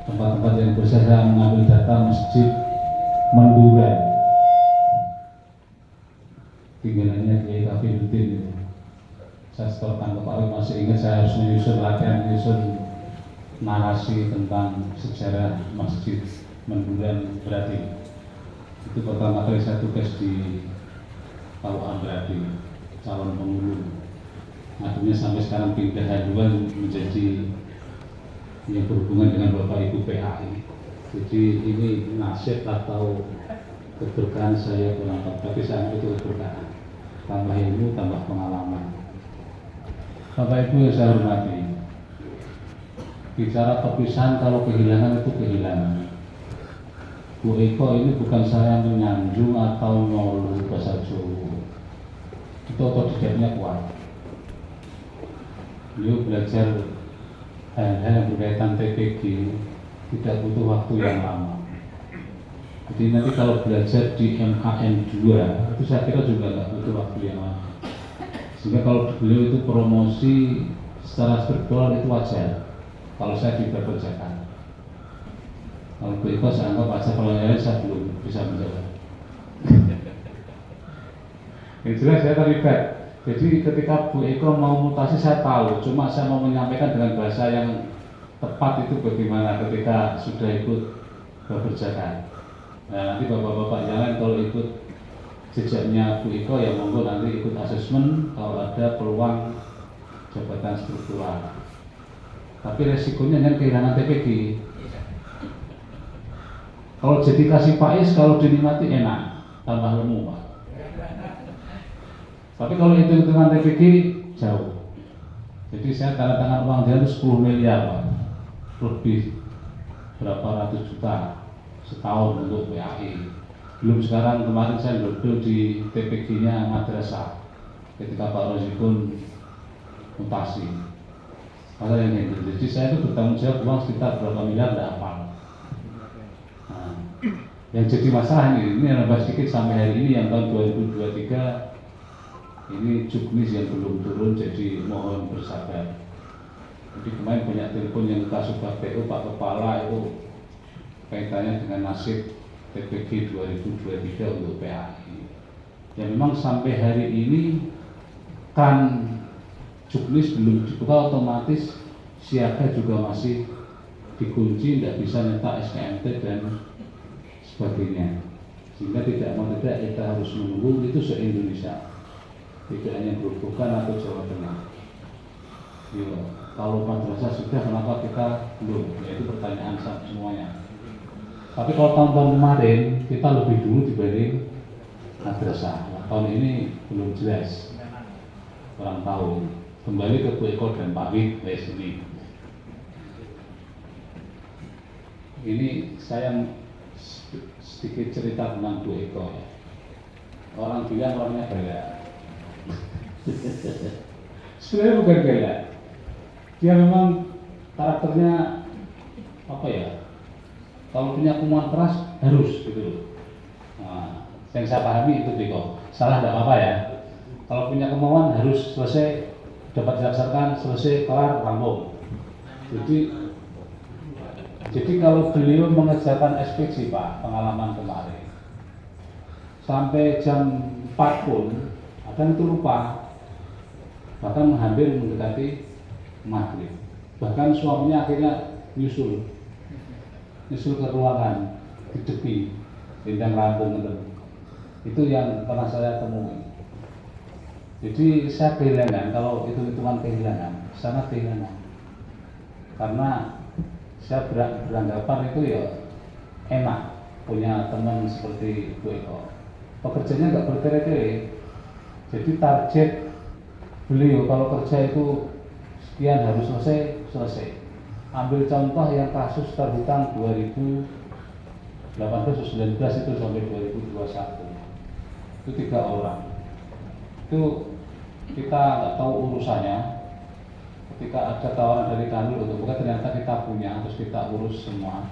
tempat-tempat yang bersih. Saya mengambil data Masjid Menduran, tinggalannya Kiai Kafiruddin. Saya setorkan ke Pak Wali, masih ingat saya harus menyusun narasi tentang sejarah Masjid Menduran Berarti. Itu pertama kali saya tugas di Pauan Berarti, calon pemulung. Akhirnya sampai sekarang pindah haluan menjadi yang berhubungan dengan Bapak Ibu PAI. Jadi ini nasib atau keberkahan saya kurang tahu, tapi saya itu keberkahan. Tambah ilmu, tambah pengalaman. Bapak Ibu yang saya hormati, bicara perpisahan, kalau kehilangan itu kehilangan. Bu Eko ini bukan saya menyanjung atau nyolu bahasa Jawa. Itu otodidaknya kuat. Beliau belajar hal-hal yang berkaitan TPG tidak butuh waktu yang lama. Jadi nanti kalau belajar di MKN 2 itu saya kira juga nggak butuh waktu yang lama. Sehingga kalau beliau itu promosi secara spiritual itu wajar. Kalau saya diperkerjakan, kalau beliau saya anggap aja, kalau yang lain saya belum bisa menjawab. Yang jelas saya terlibat. Jadi ketika Bu Eko mau mutasi saya tahu, cuma saya mau menyampaikan dengan bahasa yang tepat itu bagaimana ketika sudah ikut bekerjakan. Nah nanti bapak-bapak yang lain kalau ikut jejaknya Bu Eko ya monggo nanti ikut asesmen kalau ada peluang jabatan struktural. Tapi resikonya kan kehilangan TPG. Kalau jadi kasih Pais kalau dinikmati enak, tambah lemu Pak. Tapi kalau hitung-hitungan TPG jauh. Jadi saya tanda tangan uang dia itu 10 miliar Pak. Lebih berapa ratus juta setahun untuk PAI. Belum sekarang, kemarin saya duduk di TPG-nya madrasah ketika Pak Rozi pun mutasi. Maka yang itu. Jadi saya itu bertanggung jawab uang sekitar berapa miliar tidak apa. Nah, yang jadi masalah ini nambah sedikit sampai hari ini yang tahun 2023 ini juknis yang belum turun, jadi mohon bersabar. Jadi kemarin banyak telepon yang Kasubag PU Pak Kepala itu kaitannya dengan nasib TPG 2023 untuk PAI. Ya memang sampai hari ini kan juknis belum dibuka, otomatis siaga juga masih dikunci, tidak bisa nyetak SKMT dan sebagainya. Sehingga tidak mau tidak kita harus menunggu itu se-Indonesia. Tidak hanya Grobogan atau Jawa Tengah. Ya, kalau madrasah sudah, kenapa kita belum? Ya, itu pertanyaan semuanya. Tapi kalau tahun-tahun kemarin kita lebih dulu dibanding madrasah. Nah, tahun ini belum jelas, kurang tahu. Kembali ke Bu Eko dan Pak Wid dari sini. Ini saya sedikit cerita tentang Bu Eko. Orang bilang orangnya gila. Sebenarnya bukan gila, dia memang karakternya apa ya? Kalau punya kemauan keras harus gitu. Nah, yang saya pahami itu Biko. Salah tidak apa-apa ya. Kalau punya kemauan harus selesai, dapat dilaksanakan, selesai, kelar, rampung. Jadi kalau beliau mengerjakan ekspedisi Pak, pengalaman kemarin sampai jam 4 pun ada itu lupa. Bahkan hampir mendekati maghrib. Bahkan suaminya akhirnya nyusul ke ruangan, didepi, bintang rampung itu yang pernah saya temui. Jadi saya kehilangan, kalau hitung-hitungan kehilangan, sangat kehilangan. Karena saya beranggapan itu ya enak punya teman seperti Bu Eko. Pekerjaannya nggak bertele-tele. Jadi target beliau kalau kerja itu sekian harus selesai. Ambil contoh yang kasus terhutang 2018-19 itu sampai 2021 itu 3 orang. Itu kita nggak tahu urusannya. Ketika ada tawaran dari kami untuk buka, ternyata kita punya, terus kita urus semua.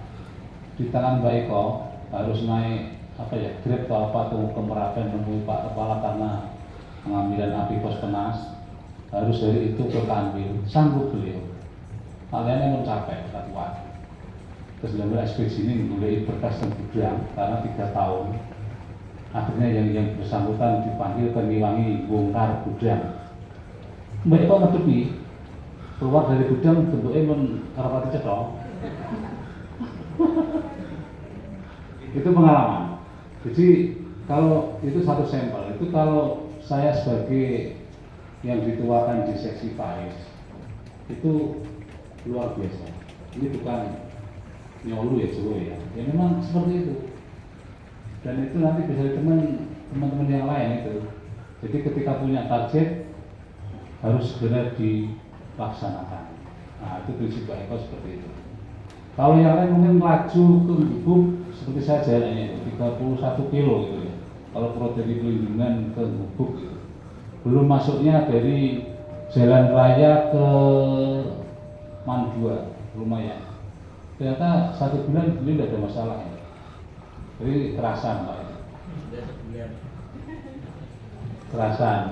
Di tangan Mbak Eko harus naik grab atau apa tuh ke Merapen menemui Pak Kepala karena pengambilan api pos penas. Harus dari itu ke Kanwil, sanggup beliau. Kalian yang mencapai kuat. Terus dalam ekspedisi ini mulai berkas dan gudang karena 3 tahun. Akhirnya yang bersangkutan dipanggil ke Niwangi bongkar gudang. Mbak Eko ngedepi keluar dari gudang bentuknya rapati cedok. Itu pengalaman. Jadi kalau itu satu sampel, itu kalau saya sebagai yang dituakan di seksi PAIS itu luar biasa. Ini bukan nyolu ya Jawa ya. Ya memang seperti itu. Dan itu nanti bisa teman-teman yang lain itu. Jadi ketika punya target harus segera dilaksanakan. Nah itu prinsip Pak Eko seperti itu. Kalau yang lain mungkin laju ke gubuk seperti saya jalannya itu 31 kilo gitu ya. Kalau protein pelindungan ke gubuk gitu. Belum masuknya dari jalan raya ke Mandua lumayan. Ternyata 1 bulan beliau tidak ada masalah ya. Jadi kerasan Pak. Kerasan.